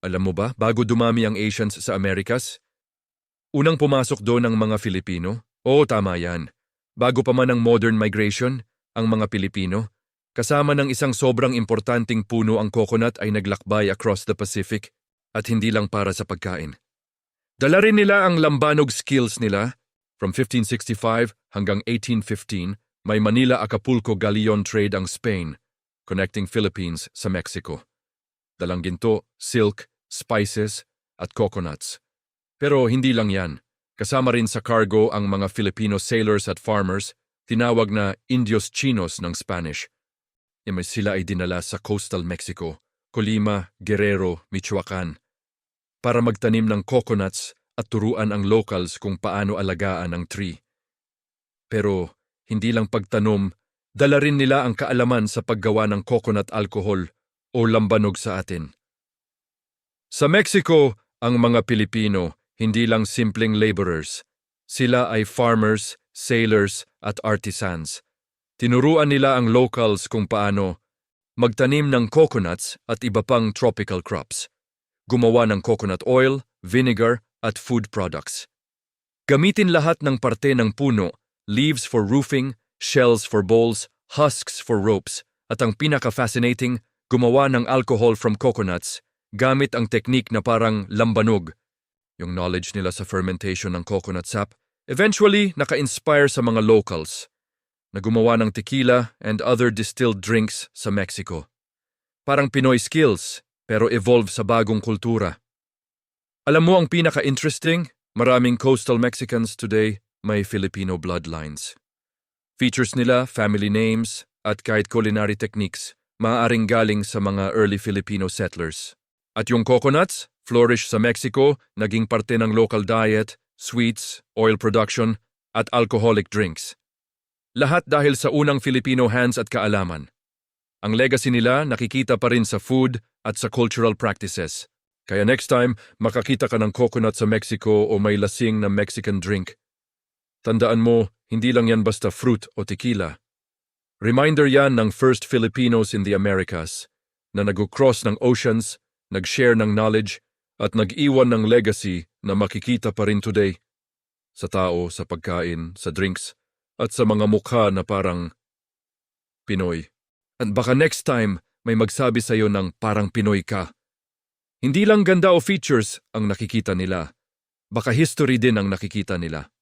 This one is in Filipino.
Alam mo ba, bago dumami ang Asians sa Amerikas, unang pumasok doon ang mga Filipino? Oo, tama yan. Bago pa man ang modern migration, ang mga Pilipino, kasama ng isang sobrang importanteng puno ang coconut ay naglakbay across the Pacific at hindi lang para sa pagkain. Dala rin nila ang lambanog skills nila. From 1565 hanggang 1815, may Manila-Acapulco galleon trade ang Spain, connecting Philippines sa Mexico. Dalang ginto, silk, spices, at coconuts. Pero hindi lang yan. Kasama rin sa cargo ang mga Filipino sailors at farmers, tinawag na Indios Chinos ng Spanish. Sila ay dinala sa coastal Mexico, Colima, Guerrero, Michoacan, para magtanim ng coconuts at turuan ang locals kung paano alagaan ang tree. Pero hindi lang pagtanom, dala rin nila ang kaalaman sa paggawa ng coconut alcohol o lambanog sa atin. Sa Mexico, ang mga Pilipino hindi lang simpleng laborers. Sila ay farmers, sailors at artisans. Tinuruan nila ang locals kung paano magtanim ng coconuts at iba pang tropical crops. Gumawa ng coconut oil, vinegar at food products. Gamitin lahat ng parte ng puno, leaves for roofing, shells for bowls, husks for ropes, at ang pinaka-fascinating, gumawa ng alcohol from coconuts gamit ang teknik na parang lambanog. Yung knowledge nila sa fermentation ng coconut sap eventually naka-inspire sa mga locals na gumawa ng tequila and other distilled drinks sa Mexico. Parang Pinoy skills, pero evolve sa bagong kultura. Alam mo ang pinaka-interesting? Maraming coastal Mexicans today may Filipino bloodlines. Features nila, family names, at kahit culinary techniques, maaaring galing sa mga early Filipino settlers. At yung coconuts, flourish sa Mexico, naging parte ng local diet, sweets, oil production, at alcoholic drinks. Lahat dahil sa unang Filipino hands at kaalaman. Ang legacy nila nakikita pa rin sa food at sa cultural practices. Kaya next time, makakita ka ng coconut sa Mexico o may lasing na Mexican drink. Tandaan mo, hindi lang yan basta fruit o tequila. Reminder yan ng first Filipinos in the Americas na nag-cross ng oceans, nag-share ng knowledge, at nag-iwan ng legacy na makikita pa rin today. Sa tao, sa pagkain, sa drinks, at sa mga mukha na parang Pinoy. At baka next time, may magsabi sa'yo ng parang Pinoy ka. Hindi lang ganda o features ang nakikita nila, baka history din ang nakikita nila.